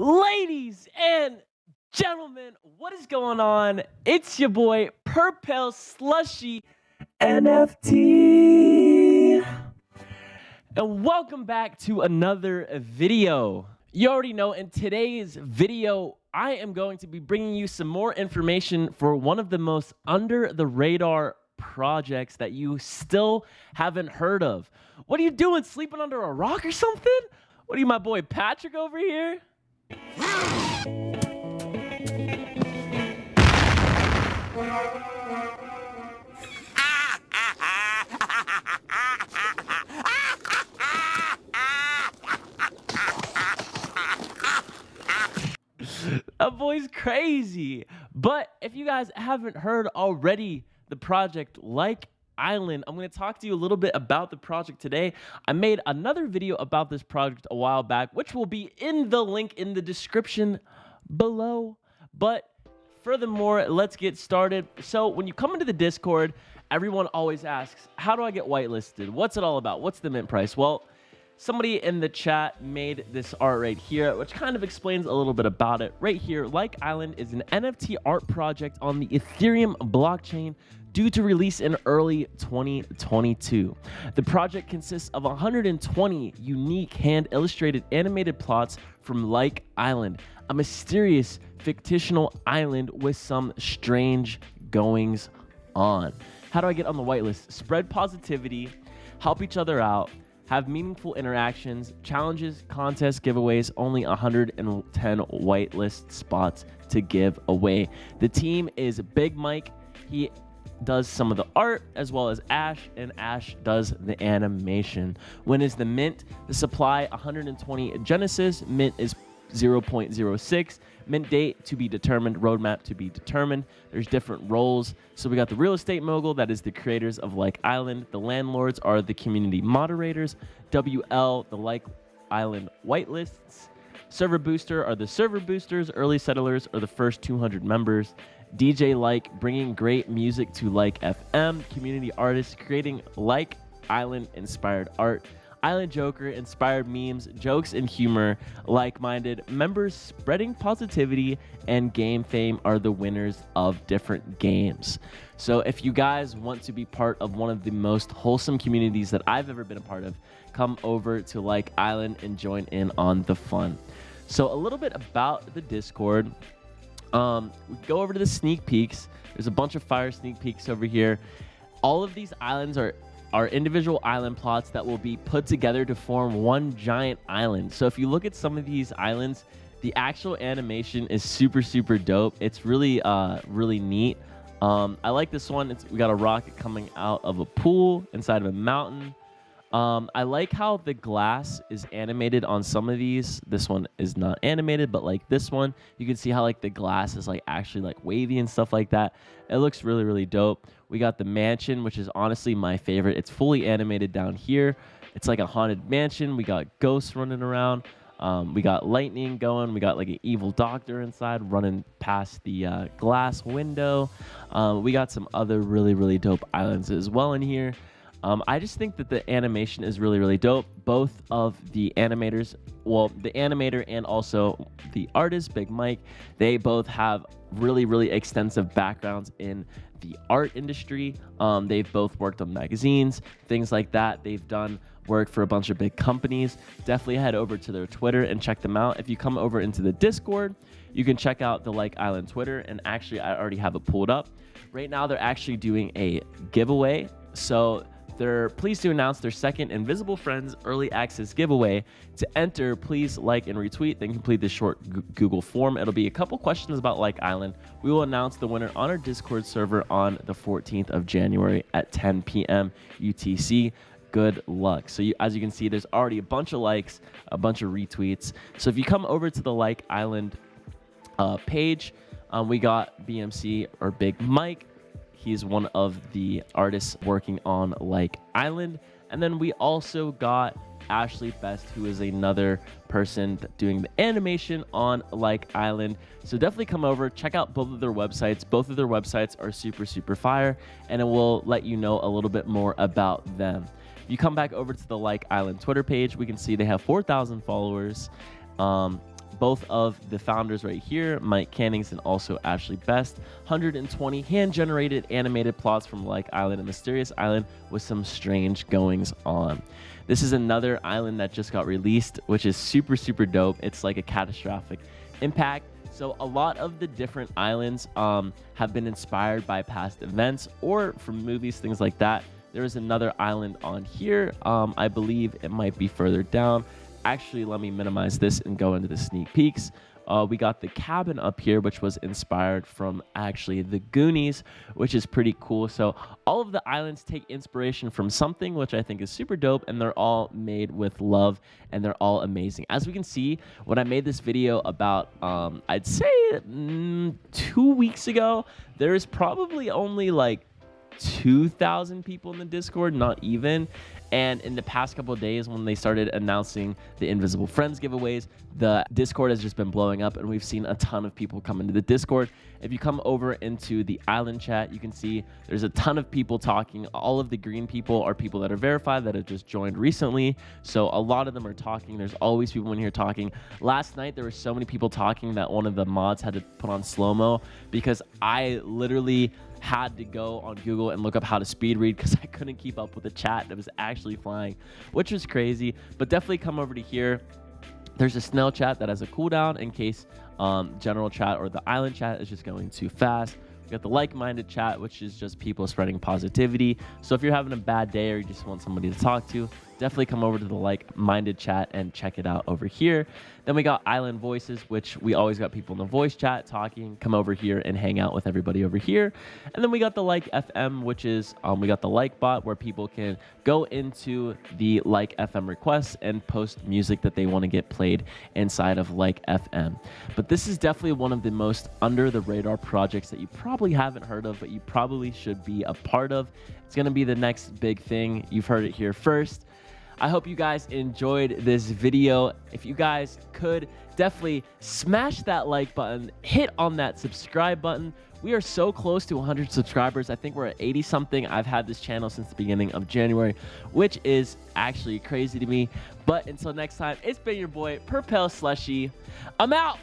Ladies and gentlemen, what is going on? It's your boy Purple Slushy NFT. And welcome back to another video. You already know in today's video, I am going to be bringing you some more information for one of the most under the radar projects that you still haven't heard of. What are you doing, sleeping under a rock or something? What are you, my boy Patrick over here? That boy's crazy. But if you guys haven't heard already the project LYKE Island, I'm going to talk to you a little bit about the project today. I made another video about this project a while back, which will be in the link in the description below. But furthermore, let's get started. So when you come into the Discord, everyone always asks, how do I get whitelisted? What's it all about? What's the mint price? Well, somebody in the chat made this art right here, which kind of explains a little bit about it. Right here, LYKE Island is an NFT art project on the Ethereum blockchain due to release in early 2022. The project consists of 120 unique hand-illustrated animated plots from LYKE Island, a mysterious fictional island with some strange goings on. How do I get on the whitelist? Spread positivity, help each other out, have meaningful interactions, challenges, contests, giveaways, only 110 whitelist spots to give away. The team is Big Mike. He does some of the art, as well as Ash, and Ash does the animation. When is the mint? The supply 120 Genesis, mint is 0.06, mint date to be determined, roadmap to be determined. There's different roles. So we got the real estate mogul, that is the creators of LYKE Island. The landlords are the community moderators. WL, the LYKE Island whitelists. Server booster are the server boosters. Early settlers are the first 200 members. DJ LYKE, bringing great music to LYKE FM. Community artists creating LYKE Island inspired art. Island Joker, inspired memes, jokes, and humor. Like-minded members spreading positivity, and game fame are the winners of different games. So if you guys want to be part of one of the most wholesome communities that I've ever been a part of, come over to LYKE Island and join in on the fun. So a little bit about the Discord. We go over to the sneak peeks. There's a bunch of fire sneak peeks over here. All of these islands are individual island plots that will be put together to form one giant island. So if you look at some of these islands, the actual animation is super dope. It's really really neat. I like this one. We got a rocket coming out of a pool inside of a mountain. I like how the glass is animated on some of these. This one is not animated, but like this one, you can see how like the glass is like actually like wavy and stuff like that. It looks really dope. We got the mansion, which is honestly my favorite. It's fully animated down here. It's like a haunted mansion. We got ghosts running around. We got lightning going. We got like an evil doctor inside running past the glass window. We got some other really dope islands as well in here. I just think that the animation is really dope. Both of the animators, well, the animator and also the artist, Big Mike, they both have really extensive backgrounds in the art industry. They've both worked on magazines, things like that. They've done work for a bunch of big companies. Definitely head over to their Twitter and check them out. If you come over into the Discord, you can check out the LYKE Island Twitter. And actually, I already have it pulled up. Right now, they're actually doing a giveaway. So they're pleased to announce their second Invisible Friends Early Access giveaway. To enter, please like and retweet, then complete this short Google form. It'll be a couple questions about LYKE Island. We will announce the winner on our Discord server on the 14th of January at 10 p.m. UTC. Good luck. So as you can see, there's already a bunch of likes, a bunch of retweets. So if you come over to the LYKE Island page, we got BMC or Big Mike. He's one of the artists working on LYKE Island. And then we also got Ashley Best, who is another person doing the animation on LYKE Island. So definitely come over, check out both of their websites. Both of their websites are super fire, and it will let you know a little bit more about them. If you come back over to the LYKE Island Twitter page, we can see they have 4,000 followers. both of the founders right here, Mike Cannings and also Ashley Best. 120 hand-generated animated plots from LYKE Island, a mysterious island with some strange goings on. This is another island that just got released, which is super, super dope. It's like a catastrophic impact. So a lot of the different islands have been inspired by past events or from movies, things like that. There is another island on here. I believe it might be further down. Actually, let me minimize this and go into the sneak peeks. We got the cabin up here, which was inspired from actually the Goonies, which is pretty cool. So all of the islands take inspiration from something, which I think is super dope, and they're all made with love, and they're all amazing. As we can see, when I made this video about, I'd say 2 weeks ago, there is probably only like 2,000 people in the Discord, not even. And in the past couple of days, when they started announcing the Invisible Friends giveaways, the Discord has just been blowing up, and we've seen a ton of people come into the Discord. If you come over into the island chat, you can see there's a ton of people talking. All of the green people are people that are verified that have just joined recently. So a lot of them are talking. There's always people in here talking. Last night, there were so many people talking that one of the mods had to put on slow-mo because I literally had to go on Google and look up how to speed read because I couldn't keep up with the chat that was actually flying, which was crazy. But definitely come over to here. There's a snail chat that has a cooldown in case general chat or the island chat is just going too fast. We got the like-minded chat, which is just people spreading positivity. So if you're having a bad day or you just want somebody to talk to, definitely come over to the like-minded chat and check it out over here. Then we got Island Voices, which we always got people in the voice chat talking. Come over here and hang out with everybody over here. And then we got the LYKE FM, which is we got the LYKE bot where people can go into the LYKE FM requests and post music that they want to get played inside of LYKE FM. But this is definitely one of the most under-the-radar projects that you probably haven't heard of, but you probably should be a part of. It's going to be the next big thing. You've heard it here first. I hope you guys enjoyed this video. If you guys could, definitely smash that like button, hit on that subscribe button. We are so close to 100 subscribers. I think we're at 80 something. I've had this channel since the beginning of January, which is actually crazy to me. But until next time, it's been your boy, Purple Slushy. I'm out.